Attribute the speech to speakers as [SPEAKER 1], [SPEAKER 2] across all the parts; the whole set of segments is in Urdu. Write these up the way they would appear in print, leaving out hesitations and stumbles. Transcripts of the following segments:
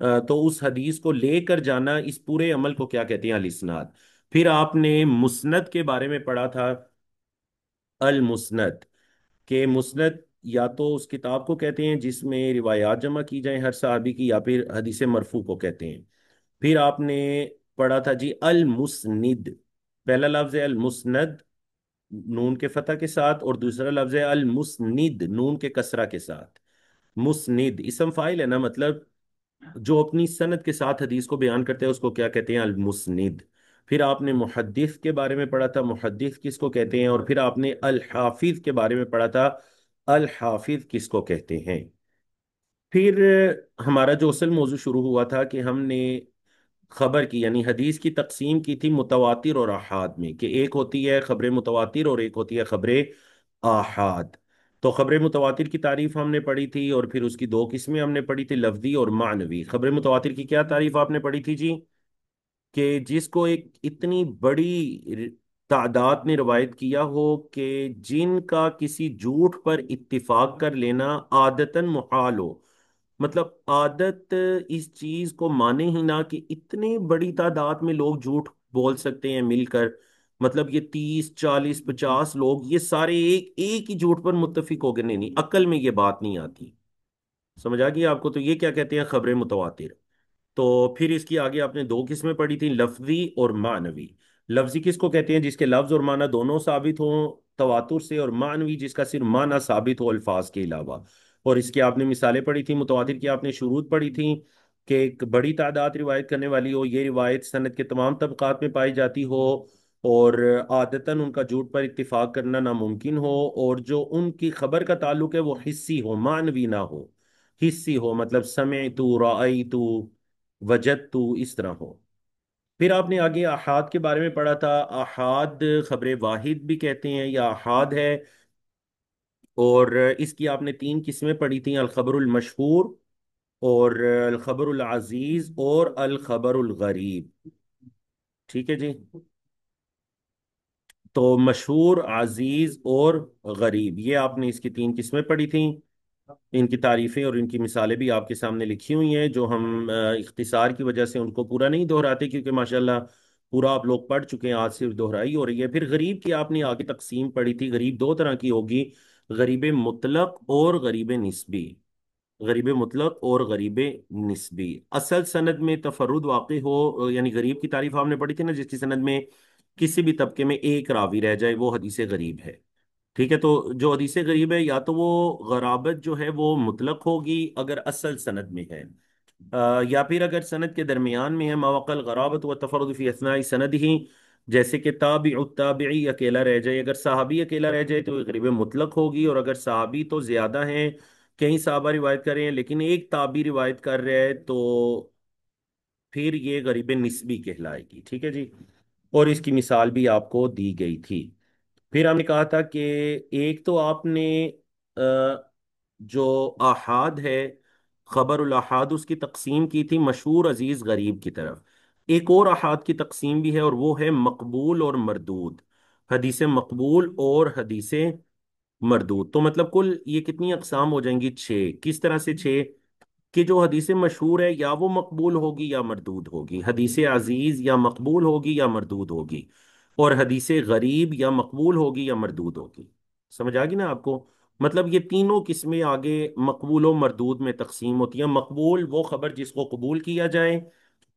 [SPEAKER 1] تو اس حدیث کو لے کر جانا، اس پورے عمل کو کیا کہتے ہیں؟ الاسناد۔ پھر آپ نے مسند کے بارے میں پڑھا تھا، المسند، کہ مسند یا تو اس کتاب کو کہتے ہیں جس میں روایات جمع کی جائیں ہر صحابی کی، یا پھر حدیث مرفوع کو کہتے ہیں۔ پھر آپ نے پڑھا تھا جی المسند، پہلا لفظ ہے المسند نون کے فتح کے ساتھ، اور دوسرا لفظ ہے المسند نون کے کسرہ کے ساتھ۔ مسند اسم فاعل ہے نا، مطلب جو اپنی سند کے ساتھ حدیث کو بیان کرتے ہیں اس کو کیا کہتے ہیں؟ المسند۔ پھر آپ نے محدث کے بارے میں پڑھا تھا، محدث کس کو کہتے ہیں، اور پھر آپ نے الحافظ کے بارے میں پڑھا تھا، الحافظ کس کو کہتے ہیں۔ پھر ہمارا جو اصل موضوع شروع ہوا تھا کہ ہم نے خبر کی یعنی حدیث کی تقسیم کی تھی متواتر اور آحاد میں، کہ ایک ہوتی ہے خبر متواتر اور ایک ہوتی ہے خبر آحاد۔ تو خبر متواتر کی تعریف ہم نے پڑھی تھی، اور پھر اس کی دو قسمیں ہم نے پڑھی تھی، لفظی اور معنوی۔ خبر متواتر کی کیا تعریف آپ نے پڑھی تھی جی؟ کہ جس کو ایک اتنی بڑی تعداد نے روایت کیا ہو کہ جن کا کسی جھوٹ پر اتفاق کر لینا عادتاً محال ہو، مطلب عادت اس چیز کو مانے ہی نہ کہ اتنی بڑی تعداد میں لوگ جھوٹ بول سکتے ہیں مل کر، مطلب یہ 30 40 50 لوگ یہ سارے ایک ایک ہی جھوٹ پر متفق ہو گئے، نہیں نہیں، عقل میں یہ بات نہیں آتی۔ سمجھ آ گئی آپ کو؟ تو یہ کیا کہتے ہیں؟ خبر متواتر۔ تو پھر اس کی آگے آپ نے دو قسمیں پڑھی تھیں، لفظی اور معنوی۔ لفظی کس کو کہتے ہیں؟ جس کے لفظ اور معنی دونوں ثابت ہوں تواتر سے، اور معنوی جس کا صرف معنی ثابت ہو الفاظ کے علاوہ۔ اور اس کی آپ نے مثالیں پڑھی تھیں، متواتر کی آپ نے شروط پڑھی تھیں کہ ایک بڑی تعداد روایت کرنے والی ہو، یہ روایت سند کے تمام طبقات میں پائی جاتی ہو، اور عادتاً ان کا جھوٹ پر اتفاق کرنا ناممکن ہو، اور جو ان کی خبر کا تعلق ہے وہ حسی ہو، معنوی نہ ہو، حسی ہو، مطلب سمعت، رأیت، وجد تو، اس طرح ہو۔ پھر آپ نے آگے احاد کے بارے میں پڑھا تھا، احاد خبر واحد بھی کہتے ہیں یا احاد ہے، اور اس کی آپ نے تین قسمیں پڑھی تھیں، الخبر المشہور، اور الخبر العزیز، اور الخبر الغریب۔ ٹھیک ہے جی؟ تو مشہور، عزیز اور غریب، یہ آپ نے اس کی تین قسمیں پڑھی تھیں۔ ان کی تعریفیں اور ان کی مثالیں بھی آپ کے سامنے لکھی ہوئی ہیں، جو ہم اختصار کی وجہ سے ان کو پورا نہیں دہراتے، کیونکہ ماشاءاللہ پورا آپ لوگ پڑھ چکے ہیں، آج صرف دہرائی ہو رہی ہے۔ پھر غریب کی آپ نے آگے تقسیم پڑھی تھی، غریب دو طرح کی ہوگی، غریب مطلق اور غریب نسبی۔ غریب مطلق اور غریب نسبی، اصل سند میں تفرد واقع ہو، یعنی غریب کی تعریف آپ نے پڑھی تھی نا، جس کی سند میں کسی بھی طبقے میں ایک راوی رہ جائے وہ حدیث غریب ہے۔ ٹھیک ہے؟ تو جو حدیث غریب ہے یا تو وہ غرابت جو ہے وہ مطلق ہوگی اگر اصل سند میں ہے، یا پھر اگر سند کے درمیان میں ہے، ماوقع الغرابت و تفرد فی اثناء سند ہی، جیسے کہ تابع التابعی اکیلا رہ جائے، اگر صحابی اکیلا رہ جائے تو یہ غریب مطلق ہوگی، اور اگر صحابی تو زیادہ ہیں، کئی صحابہ روایت کر رہے ہیں لیکن ایک تابعی روایت کر رہا ہے، تو پھر یہ غریب نسبی کہلائے گی۔ ٹھیک ہے جی؟ اور اس کی مثال بھی آپ کو دی گئی تھی۔ پھر ہم نے کہا تھا کہ ایک تو آپ نے آ، جو آحاد ہے، خبر الاحاد، اس کی تقسیم کی تھی مشہور، عزیز، غریب کی طرف۔ ایک اور احاد کی تقسیم بھی ہے، اور وہ ہے مقبول اور مردود، حدیث مقبول اور حدیث مردود۔ تو مطلب کل یہ کتنی اقسام ہو جائیں گی؟ چھ۔ کس طرح سے چھ؟ کہ جو حدیث مشہور ہے یا وہ مقبول ہوگی یا مردود ہوگی، حدیث عزیز یا مقبول ہوگی یا مردود ہوگی، اور حدیث غریب یا مقبول ہوگی یا مردود ہوگی۔ سمجھ آ گئی نا آپ کو؟ مطلب یہ تینوں قسمیں آگے مقبول و مردود میں تقسیم ہوتی ہیں۔ مقبول وہ خبر جس کو قبول کیا جائے،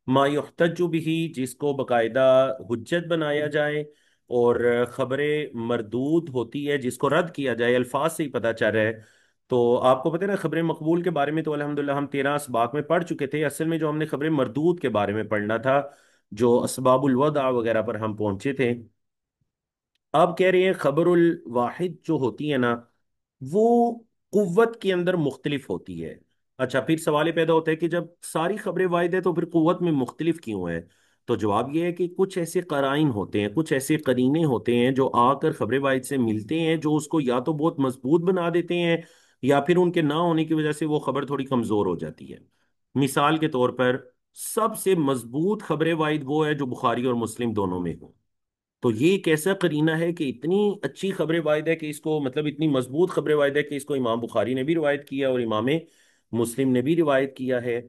[SPEAKER 1] ما یحتج بھی جس کو باقاعدہ حجت بنایا جائے، اور خبر مردود ہوتی ہے جس کو رد کیا جائے، الفاظ سے ہی پتہ چل رہا ہے۔ تو آپ کو پتہ ہے نا، خبر مقبول کے بارے میں تو الحمدللہ ہم 13 اسباق میں پڑھ چکے تھے، اصل میں جو ہم نے خبر مردود کے بارے میں پڑھنا تھا، جو اسباب الوضع وغیرہ پر ہم پہنچے تھے۔ آپ کہہ رہے ہیں خبر الواحد جو ہوتی ہے نا، وہ قوت کے اندر مختلف ہوتی ہے۔ اچھا، پھر سوال یہ پیدا ہوتا ہے کہ جب ساری خبریں واحد ہے تو پھر قوت میں مختلف کیوں ہے؟ تو جواب یہ ہے کہ کچھ ایسے قرائن ہوتے ہیں، کچھ ایسے قرینے ہوتے ہیں جو آ کر خبر واحد سے ملتے ہیں، جو اس کو یا تو بہت مضبوط بنا دیتے ہیں، یا پھر ان کے نہ ہونے کی وجہ سے وہ خبر تھوڑی کمزور ہو جاتی ہے۔ مثال کے طور پر سب سے مضبوط خبر واحد وہ ہے جو بخاری اور مسلم دونوں میں ہو۔ تو یہ ایک ایسا قرینہ ہے کہ اتنی اچھی خبر واحد ہے کہ اس کو، مطلب اتنی مضبوط خبر واحد ہے کہ اس کو امام بخاری نے بھی روایت کیا اور امام مسلم نے بھی روایت کیا ہے۔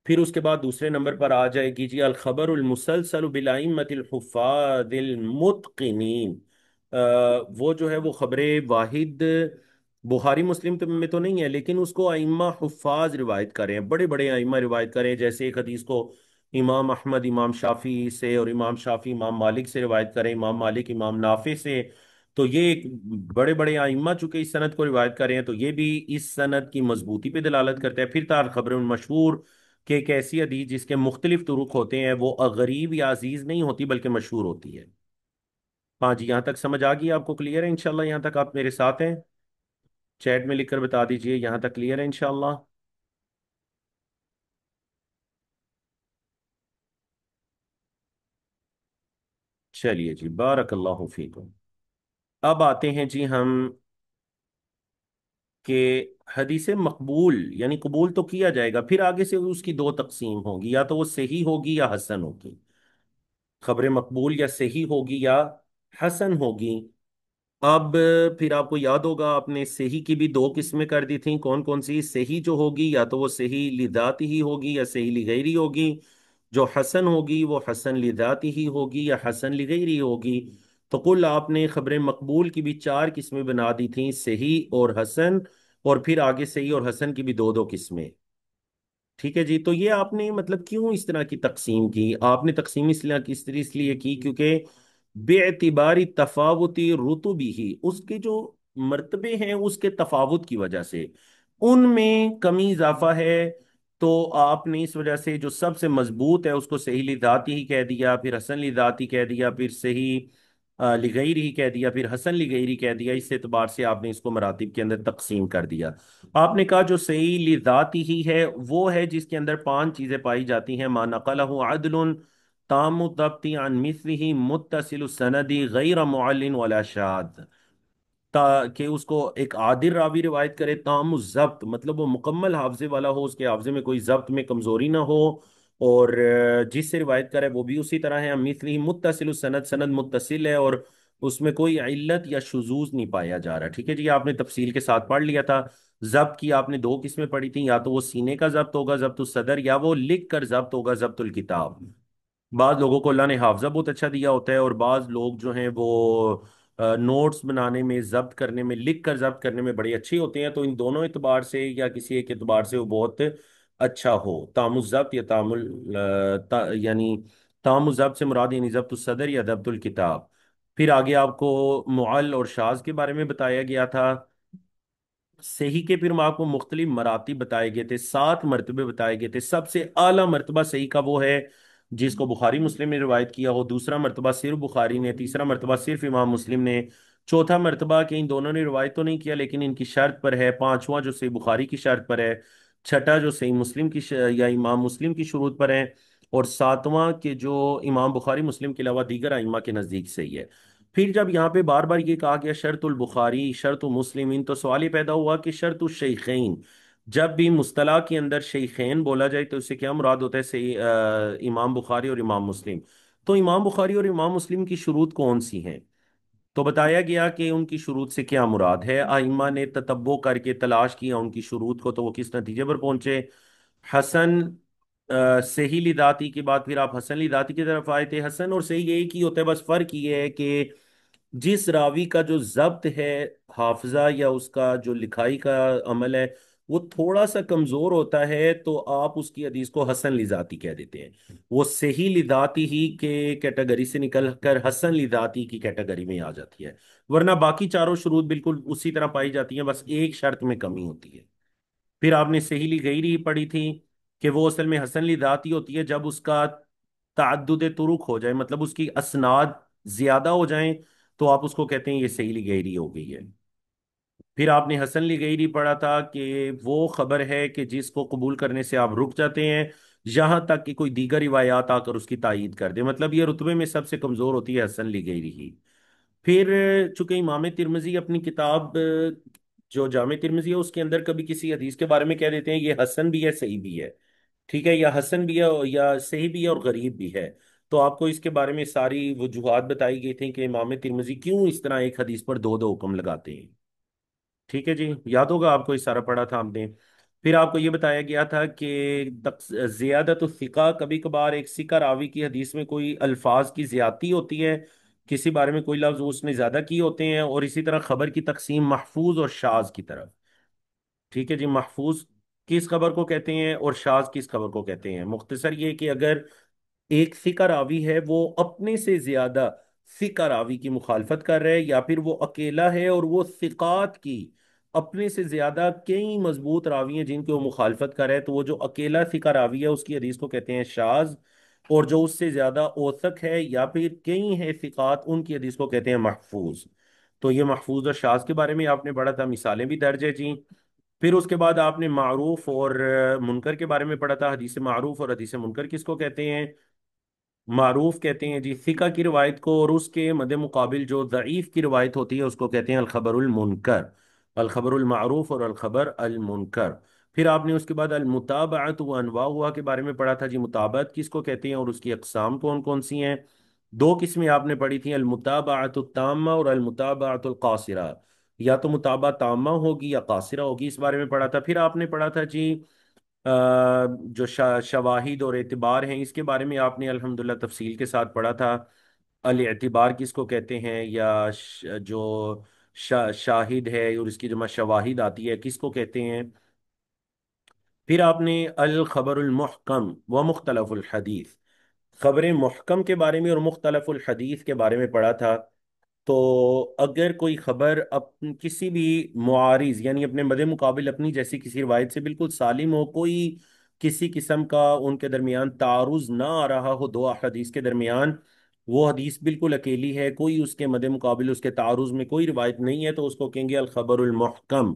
[SPEAKER 1] پھر اس کے بعد دوسرے نمبر پر آ جائے گی جی الخبر المسلسل بالائمۃ الحفاظ المتقنین۔ وہ جو ہے وہ خبر واحد بخاری مسلم میں تو نہیں ہے، لیکن اس کو ائمہ حفاظ روایت کریں، بڑے بڑے ائمہ روایت کریں، جیسے ایک حدیث کو امام احمد امام شافی سے، اور امام شافی امام مالک سے روایت کریں، امام مالک امام نافع سے۔ تو یہ ایک بڑے بڑے ائمہ چونکہ اس سند کو روایت کر رہے ہیں، تو یہ بھی اس سند کی مضبوطی پہ دلالت کرتا ہے۔ پھر تار خبر مشہور، کہ ایک ایسی حدیث جس کے مختلف طرق ہوتے ہیں، وہ غریب یا عزیز نہیں ہوتی بلکہ مشہور ہوتی ہے۔ ہاں جی، یہاں تک سمجھ آ گئی آپ کو؟ کلیئر ہے انشاءاللہ؟ یہاں تک آپ میرے ساتھ ہیں؟ چیٹ میں لکھ کر بتا دیجئے یہاں تک کلیئر ہے انشاءاللہ؟ چلیے جی، بارک اللہ فیکم۔ اب آتے ہیں جی ہم کہ حدیث مقبول یعنی قبول تو کیا جائے گا، پھر آگے سے اس کی دو تقسیم ہوگی، یا تو وہ صحیح ہوگی یا حسن ہوگی۔ خبر مقبول یا صحیح ہوگی یا حسن ہوگی۔ اب پھر آپ کو یاد ہوگا آپ نے صحیح کی بھی دو قسمیں کر دی تھیں، کون کون سی؟ صحیح جو ہوگی یا تو وہ صحیح لذاتی ہی ہوگی یا صحیح لغیری ہوگی، جو حسن ہوگی وہ حسن لذاتی ہی ہوگی یا حسن لغیری ہوگی۔ تو کل آپ نے خبر مقبول کی بھی چار قسمیں بنا دی تھیں، صحیح اور حسن، اور پھر آگے صحیح اور حسن کی بھی دو دو قسمیں۔ ٹھیک ہے جی، تو یہ آپ نے مطلب کیوں اس طرح کی تقسیم کی؟ آپ نے تقسیم اس لیے کی کیونکہ بے اعتباری تفاوتی رتبی ہی، اس کے جو مرتبے ہیں اس کے تفاوت کی وجہ سے ان میں کمی اضافہ ہے، تو آپ نے اس وجہ سے جو سب سے مضبوط ہے اس کو صحیح لذاتی ہی کہہ دیا، پھر حسن لذاتی کہہ دیا، پھر صحیح لغیری ہی کہہ دیا، پھر حسن لغیری کہہ دیا۔ اس اعتبار سے آپ نے اس کو مراتب کے اندر تقسیم کر دیا۔ آپ نے کہا جو صحیح لذاتی ہی ہے وہ ہے جس کے اندر پانچ چیزیں پائی جاتی ہیں: ما نقلہ عدل تام الضبط عن مثلہ متصل السند غیر معلن ولا شاذ، کہ اس کو ایک عادل راوی روایت کرے، تام الضبط مطلب وہ مکمل حافظے والا ہو، اس کے حافظے میں کوئی ضبط میں کمزوری نہ ہو، اور جس سے روایت کرے وہ بھی اسی طرح ہے، مثلی متصل السند، سند متصل ہے اور اس میں کوئی علت یا شذوذ نہیں پایا جا رہا۔ ٹھیک ہے جی، آپ نے تفصیل کے ساتھ پڑھ لیا تھا۔ ضبط کی آپ نے دو قسمیں پڑھی تھیں، یا تو وہ سینے کا ضبط ہوگا ضبط الصدر، یا وہ لکھ کر ضبط ہوگا ضبط الکتاب۔ بعض لوگوں کو اللہ نے حافظہ بہت اچھا دیا ہوتا ہے، اور بعض لوگ جو ہیں وہ نوٹس بنانے میں، ضبط کرنے میں، لکھ کر ضبط کرنے میں بڑے اچھے ہوتے ہیں، تو ان دونوں اعتبار سے یا کسی ایک اعتبار سے وہ بہت اچھا ہو۔ تام الضبط یا یعنی تام الضبط سے مراد یعنی ضبط الصدر یا ضبط الکتاب۔ پھر آگے آپ کو معل اور شاذ کے بارے میں بتایا گیا تھا۔ صحیح کے پھر آپ کو مختلف مراتب بتائے گئے تھے، سات مرتبے بتائے گئے تھے۔ سب سے اعلیٰ مرتبہ صحیح کا وہ ہے جس کو بخاری مسلم نے روایت کیا ہو، دوسرا مرتبہ صرف بخاری نے، تیسرا مرتبہ صرف امام مسلم نے، چوتھا مرتبہ کہ ان دونوں نے روایت تو نہیں کیا لیکن ان کی شرط پر ہے، پانچواں جو صحیح بخاری کی شرط پر ہے، چھٹا جو صحیح مسلم کی یا امام مسلم کی شروط پر ہے، اور ساتواں کہ جو امام بخاری مسلم کے علاوہ دیگر ائمہ کے نزدیک صحیح ہے۔ پھر جب یہاں پہ بار بار یہ کہا گیا شرط البخاری شرط مسلمین، تو سوال یہ پیدا ہوا کہ شرط الشیخین، جب بھی مصطلح کے اندر شیخین بولا جائے تو اس سے کیا مراد ہوتا ہے؟ صحیح امام بخاری اور امام مسلم۔ تو امام بخاری اور امام مسلم کی شروط کون سی ہیں؟ تو بتایا گیا کہ ان کی شروط سے کیا مراد ہے۔ ائمہ نے تتبع کر کے تلاش کیا ان کی شروط کو، تو وہ کس نتیجے پر پہنچے؟ حسن صحیح لذاتی کے بعد پھر آپ حسن لذاتی کی طرف آئے تھے۔ حسن اور صحیح یہی کی ہوتا ہے، بس فرق یہ ہے کہ جس راوی کا جو ضبط ہے، حافظہ یا اس کا جو لکھائی کا عمل ہے وہ تھوڑا سا کمزور ہوتا ہے، تو آپ اس کی حدیث کو حسن لذاتی کہہ دیتے ہیں، وہ صحیح لذاتی ہی کے کیٹیگری سے نکل کر حسن لذاتی کی کیٹیگری میں آ جاتی ہے، ورنہ باقی چاروں شروط بالکل اسی طرح پائی جاتی ہیں، بس ایک شرط میں کمی ہوتی ہے۔ پھر آپ نے صحیح لغیری ہی پڑھی تھی کہ وہ اصل میں حسن لذاتی ہوتی ہے جب اس کا تعدد طرق ہو جائے، مطلب اس کی اسناد زیادہ ہو جائیں، تو آپ اس کو کہتے ہیں یہ صحیح لغیری ہو گئی ہے۔ پھر آپ نے حسن لغیری پڑھا تھا کہ وہ خبر ہے کہ جس کو قبول کرنے سے آپ رک جاتے ہیں یہاں تک کہ کوئی دیگر روایات آ کر اس کی تائید کر دے، مطلب یہ رتبے میں سب سے کمزور ہوتی ہے حسن لغیری ہی۔ پھر چونکہ امام ترمذی اپنی کتاب جو جامع ترمذی ہے اس کے اندر کبھی کسی حدیث کے بارے میں کہہ دیتے ہیں یہ حسن بھی ہے صحیح بھی ہے، ٹھیک ہے، یا حسن بھی ہے یا صحیح بھی ہے اور غریب بھی ہے، تو آپ کو اس کے بارے میں ساری وجوہات بتائی گئی تھیں کہ امام ترمذی کیوں اس طرح ایک حدیث پر دو دو حکم لگاتے ہیں۔ ٹھیک ہے جی، یاد ہوگا آپ کو، یہ سارا پڑھا تھا ہم نے۔ پھر آپ کو یہ بتایا گیا تھا کہ زیادت الثقہ، کبھی کبھار ایک ثقہ راوی کی حدیث میں کوئی الفاظ کی زیادتی ہوتی ہے، کسی بارے میں کوئی لفظ اس نے زیادہ کی ہوتے ہیں، اور اسی طرح خبر کی تقسیم محفوظ اور شاذ کی طرف. ٹھیک ہے جی، محفوظ کس خبر کو کہتے ہیں اور شاذ کس خبر کو کہتے ہیں؟ مختصر یہ کہ اگر ایک ثقہ راوی ہے وہ اپنے سے زیادہ ثقہ راوی کی مخالفت کر رہا ہے، یا پھر وہ اکیلا ہے اور وہ ثقات کی اپنے سے زیادہ کئی مضبوط راوی ہیں جن کی وہ مخالفت کر رہا ہے، تو وہ جو اکیلا ثقہ راوی ہے اس کی حدیث کو کہتے ہیں شاذ، اور جو اس سے زیادہ اوثق ہے یا پھر کئی ہیں ثقات ان کی حدیث کو کہتے ہیں محفوظ. تو یہ محفوظ اور شاذ کے بارے میں آپ نے پڑھا تھا، مثالیں بھی درج ہے جی. پھر اس کے بعد آپ نے معروف اور منکر کے بارے میں پڑھا تھا. حدیث معروف اور حدیث منکر کس کو کہتے ہیں؟ معروف کہتے ہیں جی ثقہ کی روایت کو، اور اس کے مد مقابل جو ضعیف کی روایت ہوتی ہے اس کو کہتے ہیں الخبر المنکر. الخبر المعروف اور الخبر المنکر. پھر آپ نے اس کے بعد المتابعت و انواع کے بارے میں پڑھا تھا جی، متابعت کس کو کہتے ہیں اور اس کی اقسام کون کون سی ہیں. دو قسمیں آپ نے پڑھی تھیں، المتابعت التامہ اور المتابعت القاصرہ. یا تو متابعہ تامہ ہوگی یا قاصرہ ہوگی، اس بارے میں پڑھا تھا. پھر آپ نے پڑھا تھا جی جو شواہد اور اعتبار ہیں، اس کے بارے میں آپ نے الحمدللہ تفصیل کے ساتھ پڑھا تھا. الاعتبار کس کو کہتے ہیں، یا جو شاہد ہے اور اس کی جمع شواہد آتی ہے کس کو کہتے ہیں. پھر آپ نے الخبر المحکم و مختلف الحدیث، خبر محکم کے بارے میں اور مختلف الحدیث کے بارے میں پڑھا تھا. تو اگر کوئی خبر کسی بھی معارض یعنی اپنے مد مقابل اپنی جیسی کسی روایت سے بالکل سالم ہو، کوئی کسی قسم کا ان کے درمیان تعارض نہ آ رہا ہو دو احادیث کے درمیان، وہ حدیث بالکل اکیلی ہے، کوئی اس کے مد مقابل اس کے تعارض میں کوئی روایت نہیں ہے، تو اس کو کہیں گے الخبر المحکم.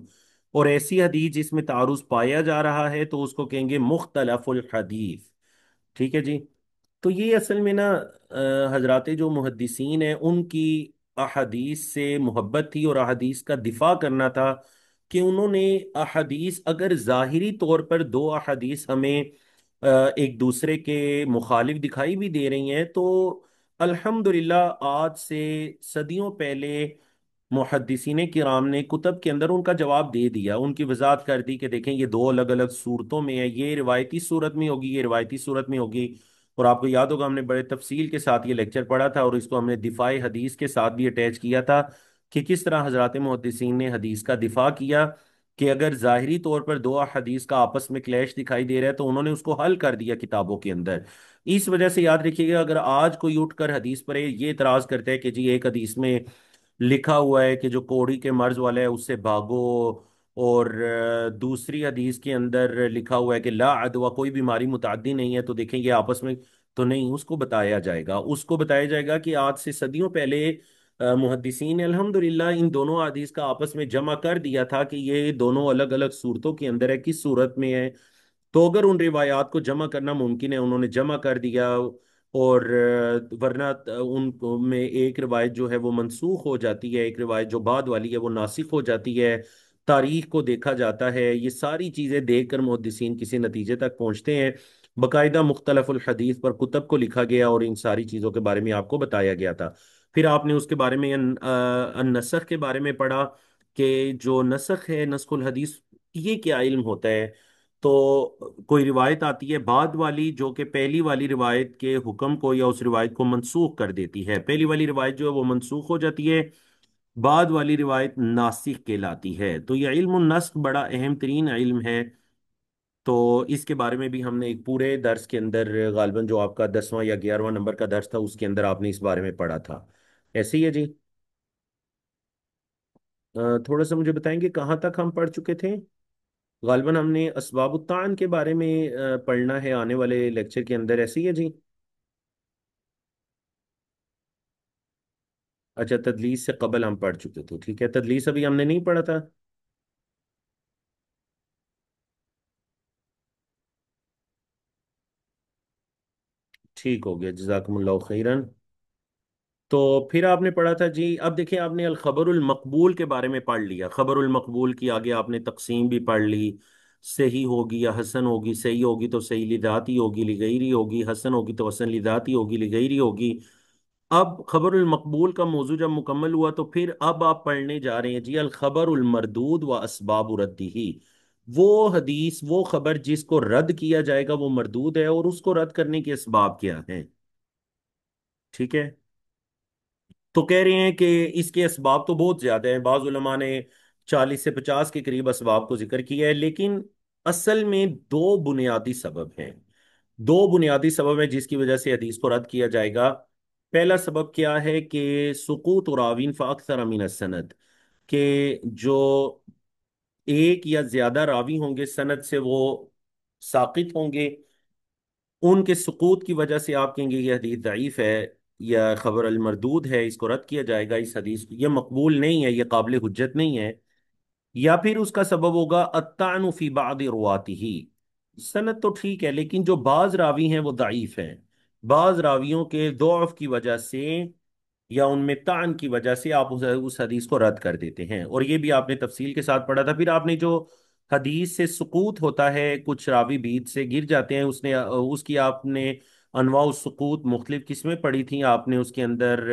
[SPEAKER 1] اور ایسی حدیث جس میں تعارض پایا جا رہا ہے تو اس کو کہیں گے مختلف الحدیث. ٹھیک ہے جی. تو یہ اصل میں نا حضرات جو محدثین ہیں ان کی احادیث سے محبت تھی اور احادیث کا دفاع کرنا تھا، کہ انہوں نے احادیث اگر ظاہری طور پر دو احادیث ہمیں ایک دوسرے کے مخالف دکھائی بھی دے رہی ہیں، تو الحمدللہ آج سے صدیوں پہلے محدثین کرام نے کتب کے اندر ان کا جواب دے دیا، ان کی وضاحت کر دی کہ دیکھیں یہ دو الگ الگ صورتوں میں ہے، یہ روایتی صورت میں ہوگی، یہ روایتی صورت میں ہوگی. اور آپ کو یاد ہوگا ہم نے بڑے تفصیل کے ساتھ یہ لیکچر پڑھا تھا، اور اس کو ہم نے دفاع حدیث کے ساتھ بھی اٹیچ کیا تھا کہ کس طرح حضرات محدثین نے حدیث کا دفاع کیا، کہ اگر ظاہری طور پر دو حدیث کا آپس میں کلیش دکھائی دے رہا ہے تو انہوں نے اس کو حل کر دیا کتابوں کے اندر. اس وجہ سے یاد رکھیے گا، اگر آج کوئی اٹھ کر حدیث پر یہ اعتراض کرتا ہے کہ جی ایک حدیث میں لکھا ہوا ہے کہ جو کوڑی کے مرض والا ہے اس سے بھاگو، اور دوسری حدیث کے اندر لکھا ہوا ہے کہ لا عدوہ، کوئی بیماری متعدی نہیں ہے، تو دیکھیں یہ آپس میں تو نہیں. اس کو بتایا جائے گا، اس کو بتایا جائے گا کہ آج سے صدیوں پہلے محدثین نے الحمدللہ ان دونوں حدیث کا آپس میں جمع کر دیا تھا کہ یہ دونوں الگ الگ صورتوں کے اندر ہے، کس صورت میں ہے. تو اگر ان روایات کو جمع کرنا ممکن ہے انہوں نے جمع کر دیا، اور ورنہ ان میں ایک روایت جو ہے وہ منسوخ ہو جاتی ہے، ایک روایت جو بعد والی ہے وہ ناسخ ہو جاتی ہے. تاریخ کو دیکھا جاتا ہے، یہ ساری چیزیں دیکھ کر محدثین کسی نتیجے تک پہنچتے ہیں. باقاعدہ مختلف الحدیث پر کتب کو لکھا گیا اور ان ساری چیزوں کے بارے میں آپ کو بتایا گیا تھا. پھر آپ نے اس کے بارے میں النسخ کے بارے میں پڑھا کہ جو نسخ ہے، نسخ الحدیث، یہ کیا علم ہوتا ہے. تو کوئی روایت آتی ہے بعد والی جو کہ پہلی والی روایت کے حکم کو یا اس روایت کو منسوخ کر دیتی ہے، پہلی والی روایت جو ہے وہ منسوخ ہو جاتی ہے، بعد والی روایت ناسخ کہلاتی ہے. تو یہ علم النسخ بڑا اہم ترین علم ہے. تو اس کے بارے میں بھی ہم نے ایک پورے درس کے اندر غالباً جو آپ کا 10واں یا 11واں نمبر کا درس تھا اس کے اندر آپ نے اس بارے میں پڑھا تھا. ایسے ہی ہے جی. تھوڑا سا مجھے بتائیں گے کہاں تک ہم پڑھ چکے تھے؟ غالباً ہم نے اسباب الطعن کے بارے میں پڑھنا ہے آنے والے لیکچر کے اندر. ایسے ہی ہے جی. اچھا، تدلیس سے قبل ہم پڑھ چکے تھے. ٹھیک ہے، تدلیس ابھی ہم نے نہیں پڑھا تھا. ٹھیک ہو گیا، جزاکم اللہ خیرن. تو پھر آپ نے پڑھا تھا جی، اب دیکھیں آپ نے الخبر المقبول کے بارے میں پڑھ لیا. خبر المقبول کی آگے آپ نے تقسیم بھی پڑھ لی. صحیح ہوگی یا حسن ہوگی، صحیح ہوگی تو صحیح لذاتی ہوگی، لغیری ہوگی، حسن ہوگی تو حسن لذاتی ہوگی، لغیری ہوگی. اب خبر المقبول کا موضوع جب مکمل ہوا تو پھر اب آپ پڑھنے جا رہے ہیں جی الخبر المردود و اسباب ردہ. وہ حدیث وہ خبر جس کو رد کیا جائے گا وہ مردود ہے، اور اس کو رد کرنے کے اسباب کیا ہیں؟ ٹھیک ہے، تو کہہ رہے ہیں کہ اس کے اسباب تو بہت زیادہ ہیں، بعض علماء نے 40 سے 50 کے قریب اسباب کو ذکر کیا ہے، لیکن اصل میں دو بنیادی سبب ہیں، دو بنیادی سبب ہیں جس کی وجہ سے حدیث کو رد کیا جائے گا۔ پہلا سبب کیا ہے کہ سقوط راوین فاکثر من السند، کہ جو ایک یا زیادہ راوی ہوں گے سند سے وہ ساقط ہوں گے، ان کے سقوط کی وجہ سے آپ کہیں گے یہ حدیث ضعیف ہے یا خبر المردود ہے، اس کو رد کیا جائے گا، اس حدیث یہ مقبول نہیں ہے، یہ قابل حجت نہیں ہے۔ یا پھر اس کا سبب ہوگا الطعن فی بعض رواته، سند تو ٹھیک ہے لیکن جو بعض راوی ہیں وہ ضعیف ہیں، بعض راویوں کے ضعف کی وجہ سے یا ان میں طعن کی وجہ سے آپ اس حدیث کو رد کر دیتے ہیں، اور یہ بھی آپ نے تفصیل کے ساتھ پڑھا تھا۔ پھر آپ نے جو حدیث سے سقوط ہوتا ہے، کچھ راوی بیچ سے گر جاتے ہیں، اس کی آپ نے انواع السقوط مختلف قسمیں پڑھی تھیں، آپ نے اس کے اندر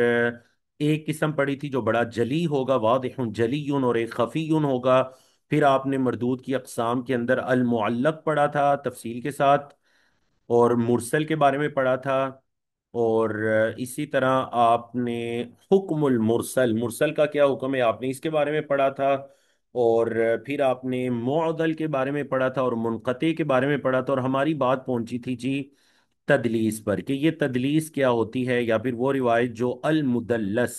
[SPEAKER 1] ایک قسم پڑھی تھی جو بڑا جلی ہوگا، واضح جلی، اور ایک خفی ہوگا۔ پھر آپ نے مردود کی اقسام کے اندر المعلق پڑھا تھا تفصیل کے ساتھ، اور مرسل کے بارے میں پڑھا تھا، اور اسی طرح آپ نے حکم المرسل، مرسل کا کیا حکم ہے آپ نے اس کے بارے میں پڑھا تھا، اور پھر آپ نے معضل کے بارے میں پڑھا تھا اور منقطع کے بارے میں پڑھا تھا، اور ہماری بات پہنچی تھی جی تدلیس پر، کہ یہ تدلیس کیا ہوتی ہے، یا پھر وہ روایت جو المدلس،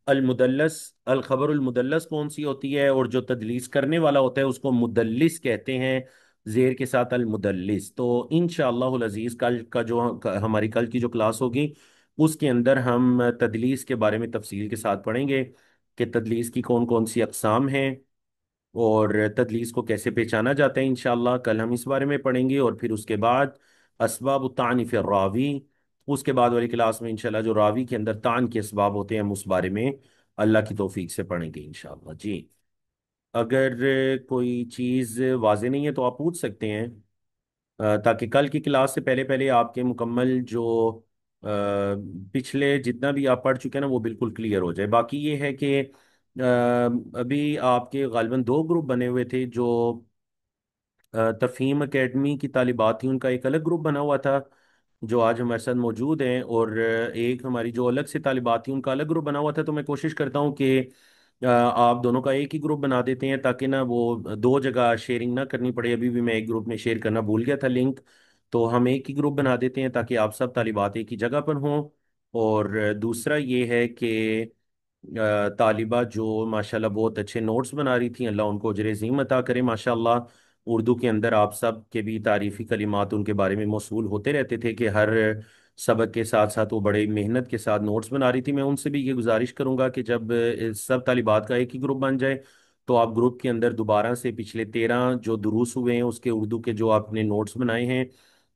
[SPEAKER 1] المدلس الخبر المدلس کون سی ہوتی ہے، اور جو تدلیس کرنے والا ہوتا ہے اس کو مدلس کہتے ہیں، زیر کے ساتھ المدلس۔ تو انشاءاللہ العزیز کل کا جو ہماری کل کی جو کلاس ہوگی اس کے اندر ہم تدلیس کے بارے میں تفصیل کے ساتھ پڑھیں گے کہ تدلیس کی کون کون سی اقسام ہیں، اور تدلیس کو کیسے پہچانا جاتا ہے۔ انشاءاللہ کل ہم اس بارے میں پڑھیں گے، اور پھر اس کے بعد اسباب الطعن فی الراوی، اس کے بعد والی کلاس میں انشاءاللہ جو راوی کے اندر طعن کے اسباب ہوتے ہیں ہم اس بارے میں اللہ کی توفیق سے پڑھیں گے انشاءاللہ جی۔ اگر کوئی چیز واضح نہیں ہے تو آپ پوچھ سکتے ہیں، تاکہ کل کی کلاس سے پہلے پہلے آپ کے مکمل جو آ، پچھلے جتنا بھی آپ پڑھ چکے ہیں نا وہ بالکل کلیئر ہو جائے۔ باقی یہ ہے کہ ابھی آپ کے غالباً دو گروپ بنے ہوئے تھے، جو تفہیم اکیڈمی کی طالبات تھیں ان کا ایک الگ گروپ بنا ہوا تھا جو آج ہمارے ساتھ موجود ہیں، اور ایک ہماری جو الگ سے طالبات تھیں ان کا الگ گروپ بنا ہوا تھا، تو میں کوشش کرتا ہوں کہ آپ دونوں کا ایک ہی گروپ بنا دیتے ہیں تاکہ نا وہ دو جگہ شیئرنگ نہ کرنی پڑے۔ ابھی بھی میں ایک گروپ میں شیئر کرنا بھول گیا تھا لنک، تو ہم ایک ہی گروپ بنا دیتے ہیں تاکہ آپ سب طالبات ایک ہی جگہ پر ہوں۔ اور دوسرا یہ ہے کہ طالبہ جو ماشاءاللہ بہت اچھے نوٹس بنا رہی تھیں، اللہ ان کو اجر عظیم عطا کرے ماشاءاللہ۔ اردو کے اندر آپ سب کے بھی تعریفی کلمات ان کے بارے میں موصول ہوتے رہتے تھے کہ ہر سبق کے ساتھ ساتھ وہ بڑے محنت کے ساتھ نوٹس بنا رہی تھی۔ میں ان سے بھی یہ گزارش کروں گا کہ جب سب طالبات کا ایک ہی گروپ بن جائے تو آپ گروپ کے اندر دوبارہ سے پچھلے 13 جو دروس ہوئے ہیں اس کے اردو کے جو آپ نے نوٹس بنائے ہیں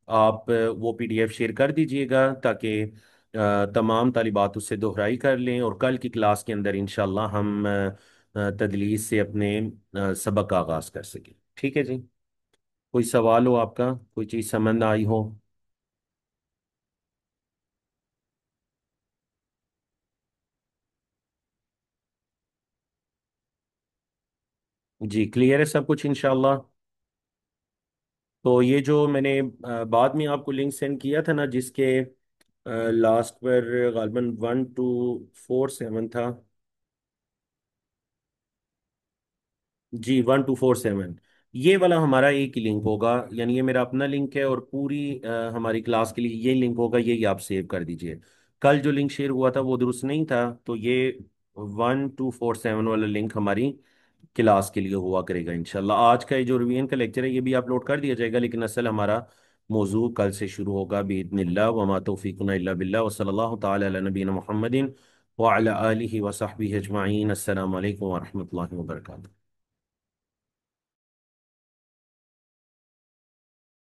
[SPEAKER 1] آپ وہ PDF شیئر کر دیجئے گا تاکہ تمام طالبات اس سے دہرائی کر لیں، اور کل کی کلاس کے اندر انشاءاللہ ہم تدلیس سے اپنے سبق کا آغاز کر سکیں۔ ٹھیک ہے جی، کوئی سوال ہو آپ کا، کوئی چیز سمجھ نہ آئی ہو؟ جی کلیئر ہے سب کچھ انشاءاللہ۔ تو یہ جو میں نے بعد میں آپ کو لنک سینڈ کیا تھا نا جس کے لاسٹ پر غالباً 1247 تھا، جی 1247، یہ والا ہمارا ایک ہی لنک ہوگا، یعنی یہ میرا اپنا لنک ہے، اور پوری ہماری کلاس کے لیے یہ لنک ہوگا، یہی آپ سیو کر دیجئے۔ کل جو لنک شیئر ہوا تھا وہ درست نہیں تھا، تو یہ 1247 والا لنک ہماری کلاس کے لیے ہوا کرے گا انشاءاللہ۔ آج کا یہ جو ریویژن کا لیکچر ہے یہ بھی اپلوڈ کر دیا جائے گا، لیکن اصل ہمارا موضوع کل سے شروع ہوگا بإذن اللہ، وما توفیقنا الا باللہ، وصلی اللہ تعالی علی نبینا محمد وعلی آلہ وصحبہ اجمعین۔ السلام علیکم ورحمۃ اللہ وبرکاتہ۔